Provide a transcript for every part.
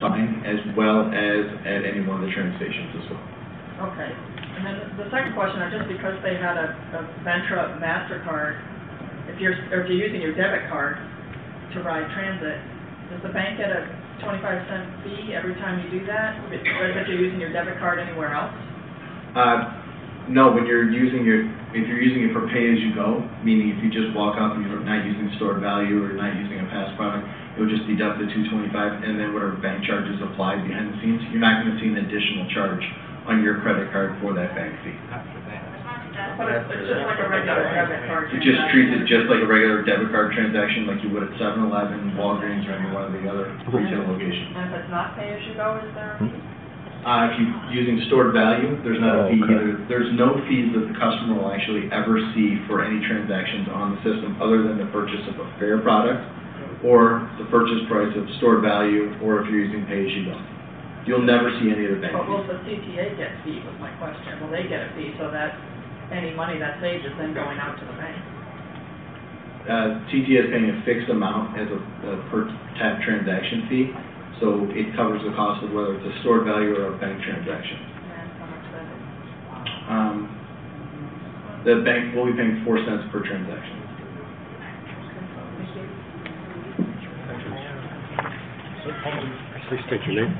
fine, as well as at any one of the train stations as well. Okay. And then the second question, just because they had a Ventra MasterCard, if you're using your debit card to ride transit, does the bank get a 25-cent fee every time you do that? Or if you're using your debit card anywhere else? No, when you're using if you're using it for pay-as-you-go, meaning if you just walk up and you're not using stored value or not using a past product, it would just deduct the $225 and then whatever bank charges applied behind the scenes. You're not going to see an additional charge on your credit card for that bank fee. But it's just like a regular debit card. It just treats it just like a regular debit card transaction, like you would at 7-Eleven, Walgreens, or any one of the other retail locations. And if it's not pay-as-you-go, is there a fee? If you're using stored value, there's not a fee either. There's no fees that the customer will actually ever see for any transactions on the system other than the purchase of a fare product or the purchase price of stored value, or if you're using pay-as-you-go. You'll never see any of the bank fees. But will the CTA get a fee, was my question. Will they get a fee so that any money that's saved is then going out to the bank? CTA is paying a fixed amount as a per tap transaction fee, so it covers the cost of whether it's a stored value or a bank transaction. And how much that is? The bank will be paying 4 cents per transaction. Please state your name.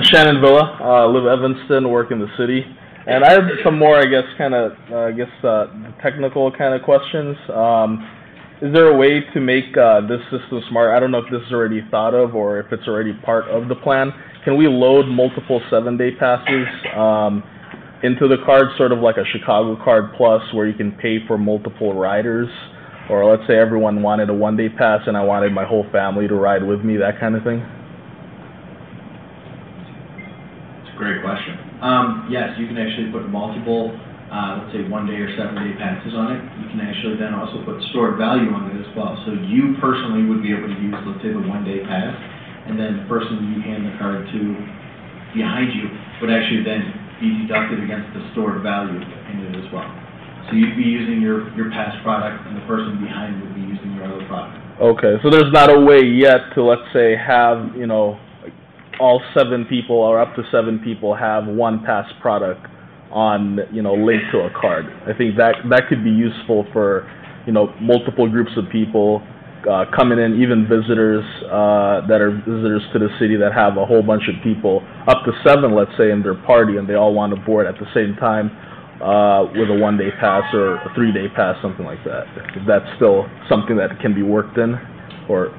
Shannon Villa, live Evanston, work in the city. And I have some more, I guess, technical kind of questions. Is there a way to make this system smart? I don't know if this is already thought of or if it's already part of the plan. Can we load multiple 7-day passes into the card, sort of like a Chicago Card Plus, where you can pay for multiple riders? Or let's say everyone wanted a 1-day pass and I wanted my whole family to ride with me, that kind of thing? It's a great question. Yes, you can actually put multiple, let's say 1-day or 7-day passes on it. You can actually then also put stored value on it as well. So you personally would be able to use, let's say, the 1-day pass, and then the person you hand the card to behind you would actually then be deducted against the stored value in it as well. So you'd be using your past product, and the person behind would be using your other product. Okay, so there's not a way yet to, let's say, have, all 7 people or up to 7 people have one past product on, linked to a card. I think that could be useful for, multiple groups of people coming in, even visitors that are visitors to the city that have a whole bunch of people, up to 7, let's say, in their party, and they all want to board at the same time. With a 1-day pass or a 3-day pass, something like that. If that's still something that can be worked in, or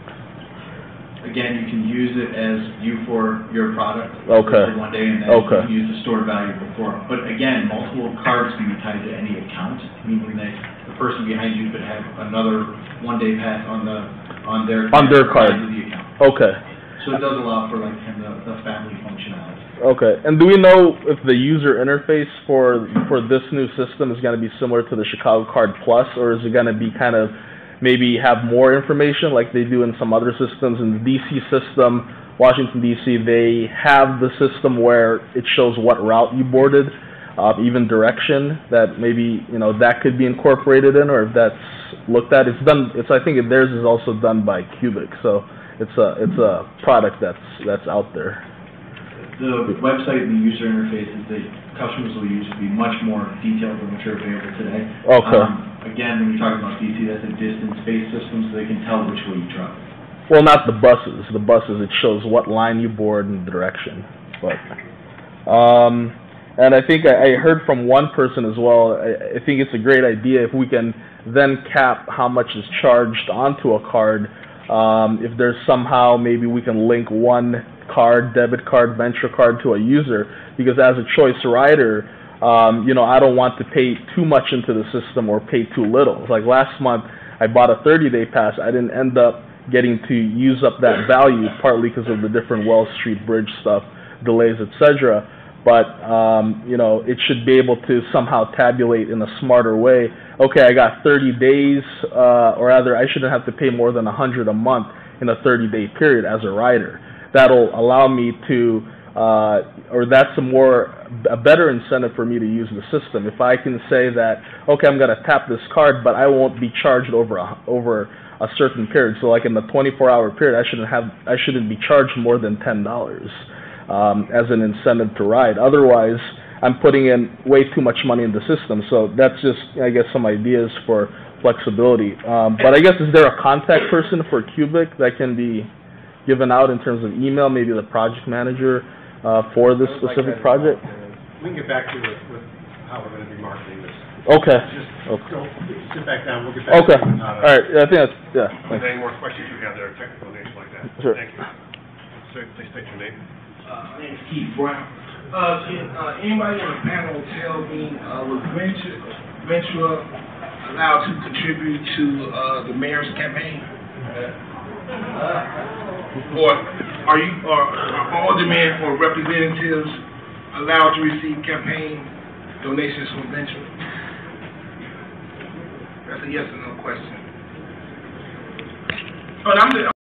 again, you can use it as you for your product for 1 day, and then you can use the stored value before. But again, multiple cards can be tied to any account, meaning that the person behind you could have another 1-day pass on their card to the account. Okay. So it does allow for the family functionality. Okay, and do we know if the user interface for this new system is going to be similar to the Chicago Card Plus, or is it going to be kind of maybe have more information like they do in some other systems? In the DC system, Washington, D.C., they have the system where it shows what route you boarded, even direction, that maybe, that could be incorporated in, or if that's looked at. I think theirs is also done by Cubic, so it's a product that's out there. The website and the user interfaces that customers will use will be much more detailed than what you're available today. Okay. Again, when you're talking about DC, that's a distance-based system, so they can tell which way you travel. Well, not the buses. The buses, it shows what line you board and the direction. But, and I think I heard from one person as well, I think it's a great idea if we can then cap how much is charged onto a card. If there's somehow, maybe we can link one card, debit card, Ventra card to a user, because as a choice rider, I don't want to pay too much into the system or pay too little. Like last month, I bought a 30-day pass. I didn't end up getting to use up that value, partly because of the different Wells Street Bridge stuff, delays, etc. But, it should be able to somehow tabulate in a smarter way. Okay, I got 30 days, or rather, I shouldn't have to pay more than $100 a month in a 30-day period as a rider. That'll allow me to or that's a better incentive for me to use the system. If I can say that, okay, I'm going to tap this card, but I won't be charged over a certain period. So like in the 24-hour period, I shouldn't be charged more than $10 as an incentive to ride. Otherwise, I'm putting in way too much money in the system. So that's just, I guess, some ideas for flexibility. But I guess, is there a contact person for Cubic that can be given out in terms of email, maybe the project manager for this specific project? We can get back to you with how we're going to be marketing this. Okay. Just Okay. don't sit back down. We'll get back Okay. to you. All right. I think that's, yeah. Thanks. Any more questions you have that are technical in nature like that? Sure. Thank you. Sir, please state your name. My name is Keith Brown. Can anybody on the panel tell me, was Ventura allowed to contribute to the mayor's campaign? Or are aldermen or representatives allowed to receive campaign donations from Ventura? That's a yes or no question. Oh, I'm